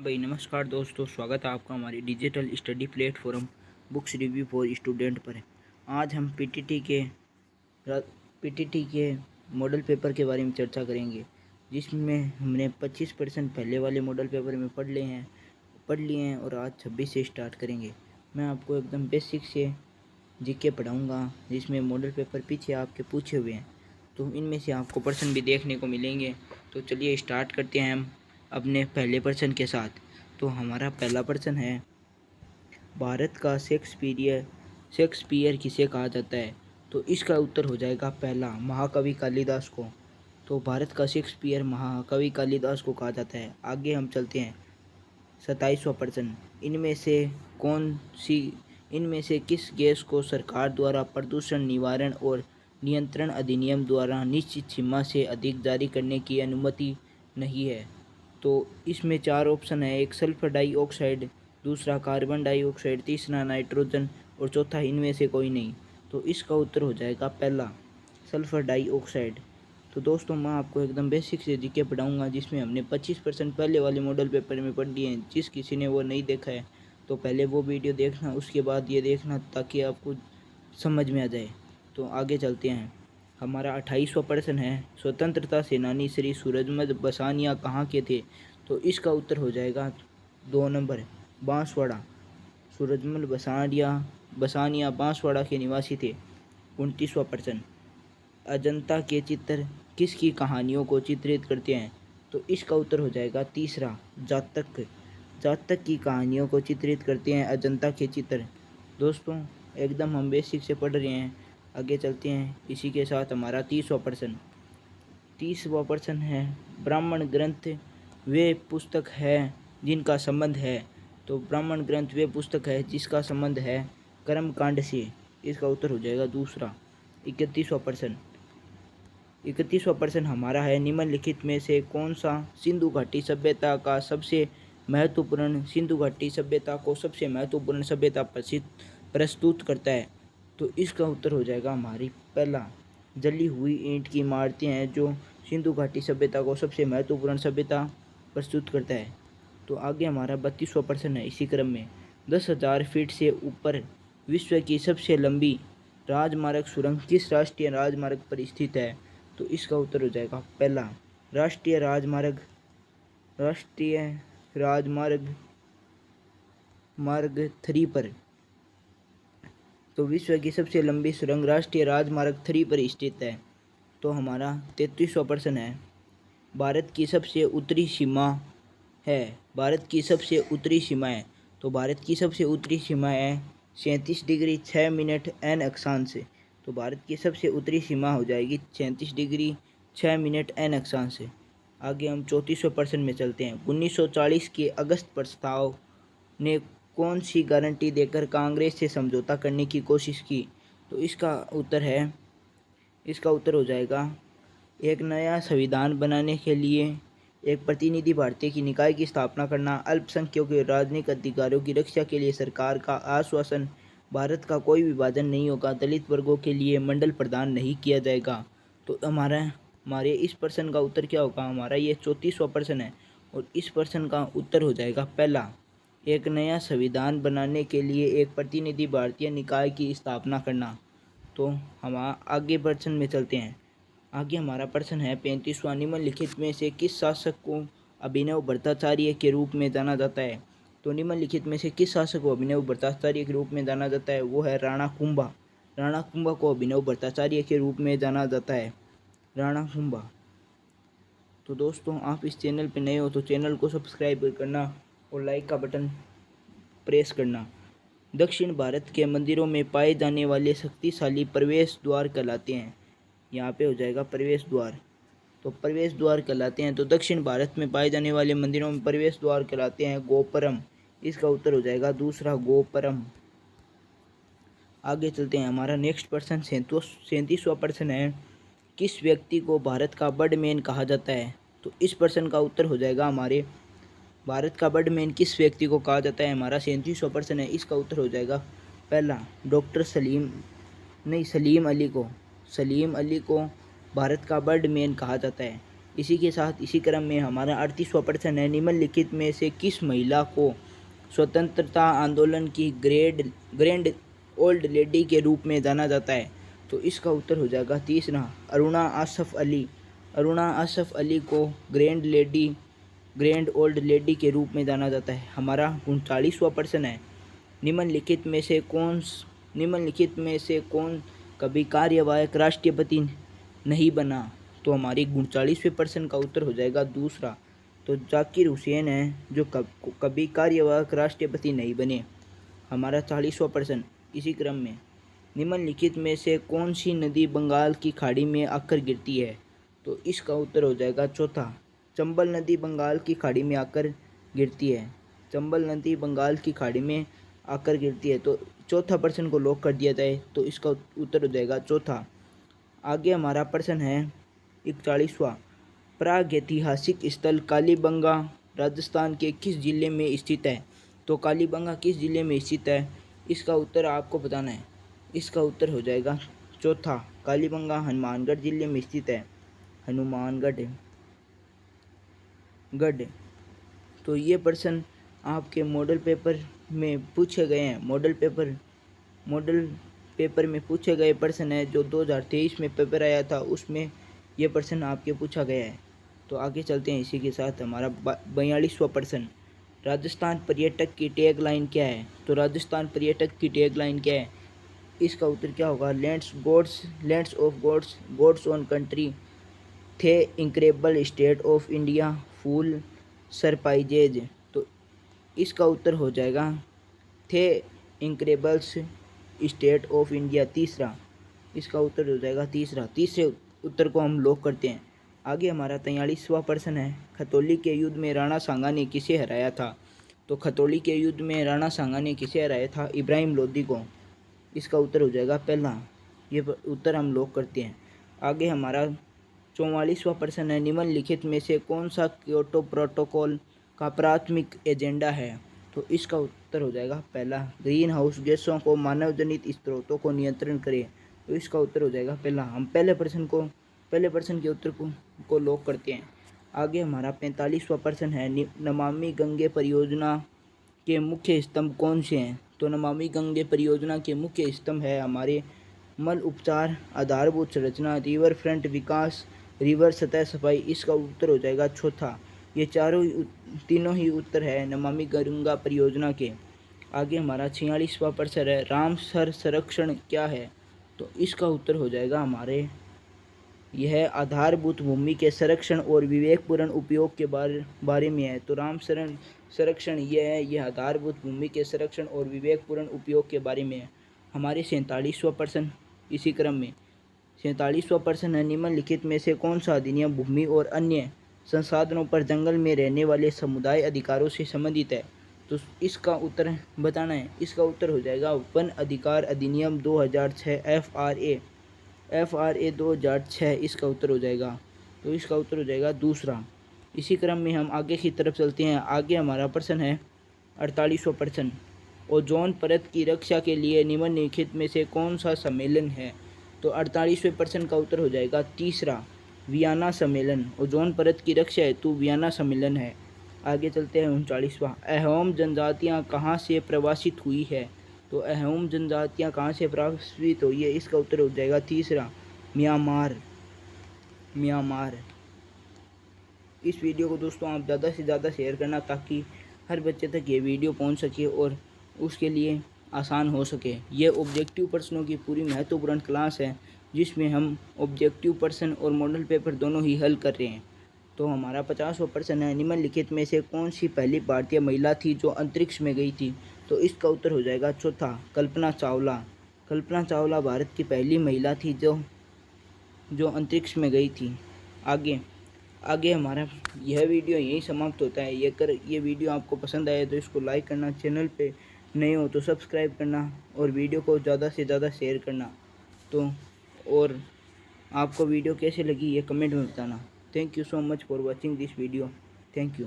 भाई नमस्कार दोस्तों, स्वागत है आपका हमारी digital study platform books review for student पर। आज हम पीटीटी के मॉडल पेपर के बारे में चर्चा करेंगे, जिसमें हमने 25% पहले वाले मॉडल पेपर में पढ़ लिए हैं और आज 26 से स्टार्ट करेंगे। मैं आपको एकदम बेसिक से जीके पढ़ाऊँगा, जिसमें मॉडल पेपर पीछे आपके पूछे हुए हैं, तो इनमें से आपको प्रश्न भी देखने को मिलेंगे। तो चलिए स्टार्ट करते हैं हम अपने पहले प्रश्न के साथ। तो हमारा पहला प्रश्न है, भारत का शेक्सपियर किसे कहा जाता है? तो इसका उत्तर हो जाएगा पहला, महाकवि कालिदास को। तो भारत का शेक्सपियर महाकवि कालिदास को कहा जाता है। आगे हम चलते हैं 27वां प्रश्न, इनमें से किस गैस को सरकार द्वारा प्रदूषण निवारण और नियंत्रण अधिनियम द्वारा निश्चित सीमा से अधिक जारी करने की अनुमति नहीं है? तो इसमें 4 ऑप्शन है, एक सल्फर डाइऑक्साइड, दूसरा कार्बन डाइऑक्साइड, तीसरा नाइट्रोजन और चौथा इनमें से कोई नहीं। तो इसका उत्तर हो जाएगा पहला, सल्फर डाइऑक्साइड। तो दोस्तों, मैं आपको एकदम बेसिक से जीके पढ़ाऊँगा, जिसमें हमने 25% पहले वाले मॉडल पेपर में पढ़ लिए हैं। जिस किसी ने वो नहीं देखा है तो पहले वो वीडियो देखना, उसके बाद ये देखना, ताकि आपको समझ में आ जाए। तो आगे चलते हैं। हमारा 28वां प्रश्न है, स्वतंत्रता सेनानी श्री सूरजमल बसानिया कहाँ के थे? तो इसका उत्तर हो जाएगा 2 नंबर, बांसवाड़ा। सूरजमल बसानिया बांसवाड़ा के निवासी थे। 29वां प्रश्न, अजंता के चित्र किसकी कहानियों को चित्रित करते हैं? तो इसका उत्तर हो जाएगा तीसरा, जातक की कहानियों को चित्रित करते हैं अजंता के चित्र। दोस्तों, एकदम हम बेसिक से पढ़ रहे हैं। आगे चलते हैं। इसी के साथ हमारा 30वां प्रश्न है, ब्राह्मण ग्रंथ वे पुस्तक है जिनका संबंध है? तो ब्राह्मण ग्रंथ वे पुस्तक है जिसका संबंध है कर्म कांड से। इसका उत्तर हो जाएगा दूसरा। 31वां प्रश्न हमारा है, निम्नलिखित में से कौन सा सिंधु घाटी सभ्यता को सबसे महत्वपूर्ण सभ्यता प्रस्तुत करता है? तो इसका उत्तर हो जाएगा हमारी पहला, जली हुई ईंट की इमारतें हैं जो सिंधु घाटी सभ्यता को सबसे महत्वपूर्ण सभ्यता प्रस्तुत करता है। तो आगे हमारा 32वां प्रश्न है इसी क्रम में, 10,000 फीट से ऊपर विश्व की सबसे लंबी राजमार्ग सुरंग किस राष्ट्रीय राजमार्ग पर स्थित है? तो इसका उत्तर हो जाएगा पहला, राष्ट्रीय राजमार्ग मार्ग 3 पर। तो विश्व की सबसे लंबी सुरंग राष्ट्रीय राजमार्ग 3 पर स्थित है। तो हमारा 33वां प्रश्न है, भारत की सबसे उत्तरी सीमा है। तो भारत की सबसे उत्तरी सीमा है 37 डिग्री 6 मिनट एन अक्षांश। तो भारत की सबसे उत्तरी सीमा हो जाएगी 37 डिग्री 6 मिनट एन अक्षांश। आगे हम 34वें प्रश्न में चलते हैं। 1940 के अगस्त प्रस्ताव ने कौन सी गारंटी देकर कांग्रेस से समझौता करने की कोशिश की? तो इसका उत्तर हो जाएगा, एक नया संविधान बनाने के लिए एक प्रतिनिधि भारतीय की निकाय की स्थापना करना, अल्पसंख्यकों के राजनीतिक अधिकारों की रक्षा के लिए सरकार का आश्वासन, भारत का कोई विभाजन नहीं होगा, दलित वर्गों के लिए मंडल प्रदान नहीं किया जाएगा। तो हमारे इस प्रश्न का उत्तर क्या होगा? हमारा ये 34वां प्रश्न है और इस प्रश्न का उत्तर हो जाएगा पहला, एक नया संविधान बनाने के लिए एक प्रतिनिधि भारतीय निकाय की स्थापना करना। तो हम आगे प्रश्न में चलते हैं। आगे हमारा प्रश्न है 35वां, निम्नलिखित में से किस शासक को अभिनव भट्टाचार्य के रूप में जाना जाता है? तो निम्नलिखित में से किस शासक को अभिनव भट्टाचार्य के रूप में जाना जाता है? वो है राणा कुंभा। राणा कुंभा को अभिनव भट्टाचार्य के रूप में जाना जाता है, राणा कुंभा। तो दोस्तों, आप इस चैनल पर नए हो तो चैनल को सब्सक्राइब करना और लाइक का बटन प्रेस करना। दक्षिण भारत के मंदिरों में पाए जाने वाले शक्तिशाली प्रवेश द्वार कहलाते हैं। यहाँ पे हो जाएगा प्रवेश द्वार। तो प्रवेश द्वार कहलाते हैं। तो दक्षिण भारत में पाए जाने वाले मंदिरों में प्रवेश द्वार कहलाते हैं गोपुरम। इसका उत्तर हो जाएगा दूसरा, गोपुरम। आगे चलते हैं। हमारा नेक्स्ट प्रश्न 37वां प्रश्न है, किस व्यक्ति को भारत का बर्डमैन कहा जाता है? तो इस प्रश्न का उत्तर हो जाएगा हमारे, भारत का बर्डमैन किस व्यक्ति को कहा जाता है? हमारा 37वां प्रश्न है, इसका उत्तर हो जाएगा पहला, डॉक्टर सलीम अली को भारत का बर्डमैन कहा जाता है। इसी के साथ इसी क्रम में हमारा 38वां प्रश्न है, निम्नलिखित में से किस महिला को स्वतंत्रता आंदोलन की ग्रैंड ओल्ड लेडी के रूप में जाना जाता है? तो इसका उत्तर हो जाएगा तीसरा, अरुणा आसफ अली। अरुणा आसफ अली को ग्रैंड ओल्ड लेडी के रूप में जाना जाता है। हमारा 39वां प्रश्न है, निम्नलिखित में से कौन कभी कार्यवाहक राष्ट्रपति नहीं बना? तो हमारी 39वें प्रश्न का उत्तर हो जाएगा दूसरा, तो जाकिर हुसैन है जो कभी कार्यवाहक राष्ट्रपति नहीं बने। हमारा 40वां प्रश्न इसी क्रम में, निम्नलिखित में से कौन सी नदी बंगाल की खाड़ी में आकर गिरती है? तो इसका उत्तर हो जाएगा चौथा, चंबल नदी बंगाल की खाड़ी में आकर गिरती है। चंबल नदी बंगाल की खाड़ी में आकर गिरती है। तो चौथा प्रश्न को लॉक कर दिया जाए तो इसका उत्तर हो जाएगा चौथा। आगे हमारा प्रश्न है 41वां, प्रागैतिहासिक स्थल कालीबंगा राजस्थान के किस जिले में स्थित है? तो कालीबंगा किस जिले में स्थित है, इसका उत्तर आपको बताना है। इसका उत्तर हो जाएगा चौथा, कालीबंगा हनुमानगढ़ जिले में स्थित है। हनुमानगढ़। तो ये प्रश्न आपके मॉडल पेपर में पूछे गए हैं। मॉडल पेपर में पूछे गए प्रश्न है जो 2023 में पेपर आया था, उसमें ये प्रश्न आपके पूछा गया है। तो आगे चलते हैं। इसी के साथ हमारा 42वां प्रश्न, राजस्थान पर्यटक की टैग लाइन क्या है? तो राजस्थान पर्यटक की टैग लाइन क्या है, इसका उत्तर क्या होगा? Lands of gods own country the incredible state of India full surprises. तो इसका उत्तर हो जाएगा थे इनक्रेडिबल्स स्टेट ऑफ इंडिया। तीसरा, इसका उत्तर हो जाएगा तीसरा। तीसरे उत्तर को हम लॉक करते हैं। आगे हमारा 43वां प्रश्न है, खतौली के युद्ध में राणा सांगा ने किसे हराया था? तो खतौली के युद्ध में राणा सांगा ने किसे हराया था? इब्राहिम लोदी को। इसका उत्तर हो जाएगा पहला। ये उत्तर हम लॉक करते हैं। आगे हमारा 44वां प्रश्न है, निम्नलिखित में से कौन सा क्योटो प्रोटोकॉल का प्राथमिक एजेंडा है? तो इसका उत्तर हो जाएगा पहला, ग्रीन हाउस गैसों को मानव जनित स्रोतों को नियंत्रण करे। तो इसका उत्तर हो जाएगा पहला। हम पहले प्रश्न के उत्तर को लॉक करते हैं। आगे हमारा 45वां प्रश्न है, नमामि गंगे परियोजना के मुख्य स्तंभ कौन से हैं? तो नमामि गंगे परियोजना के मुख्य स्तंभ है हमारे मल उपचार, आधारभूत संरचना, रिवर फ्रंट विकास, रिवर सतह सफाई। इसका उत्तर हो जाएगा चौथा। ये तीनों ही उत्तर है नमामि गंगा परियोजना के। आगे हमारा 46वां प्रश्न है, रामसर संरक्षण क्या है? तो इसका उत्तर हो जाएगा हमारे यह आधारभूत भूमि के संरक्षण और विवेकपूर्ण उपयोग के बारे में है। तो रामसर संरक्षण यह है, यह आधारभूत भूमि के संरक्षण और विवेकपूर्ण उपयोग के बारे में है। हमारे 47वां प्रश्न इसी क्रम में 47वां प्रश्न है, निम्नलिखित में से कौन सा अधिनियम भूमि और अन्य संसाधनों पर जंगल में रहने वाले समुदाय अधिकारों से संबंधित है? तो इसका उत्तर बताना है। इसका उत्तर हो जाएगा वन अधिकार अधिनियम 2006 FRA 2006। इसका उत्तर हो जाएगा, तो इसका उत्तर हो जाएगा दूसरा। इसी क्रम में हम आगे की तरफ चलते हैं। आगे हमारा प्रश्न है 48वां प्रश्न, ओजोन परत की रक्षा के लिए निम्नलिखित में से कौन सा सम्मेलन है? तो 48वें प्रश्न का उत्तर हो जाएगा तीसरा, वियना सम्मेलन। ओजोन परत की रक्षा हेतु वियना सम्मेलन है। आगे चलते हैं 39वां, अहोम जनजातियाँ कहाँ से प्रवासित हुई है? तो अहोम जनजातियाँ कहाँ से प्रवासित हुई है? इसका उत्तर हो जाएगा तीसरा, म्यांमार। इस वीडियो को दोस्तों आप ज़्यादा से ज़्यादा शेयर करना ताकि हर बच्चे तक ये वीडियो पहुंच सके और उसके लिए आसान हो सके। ये ऑब्जेक्टिव प्रश्नों की पूरी महत्वपूर्ण क्लास है जिसमें हम ऑब्जेक्टिव प्रश्न और मॉडल पेपर दोनों ही हल कर रहे हैं। तो हमारा 50वां प्रश्न है, निम्नलिखित में से कौन सी पहली भारतीय महिला थी जो अंतरिक्ष में गई थी? तो इसका उत्तर हो जाएगा चौथा, कल्पना चावला। कल्पना चावला भारत की पहली महिला थी जो अंतरिक्ष में गई थी। आगे हमारा यह वीडियो यहीं समाप्त होता है। ये वीडियो आपको पसंद आए तो इसको लाइक करना, चैनल पे नए हो तो सब्सक्राइब करना और वीडियो को ज़्यादा से ज़्यादा शेयर करना। तो और आपको वीडियो कैसे लगी ये कमेंट में बताना। Thank you so much for watching this video. Thank you.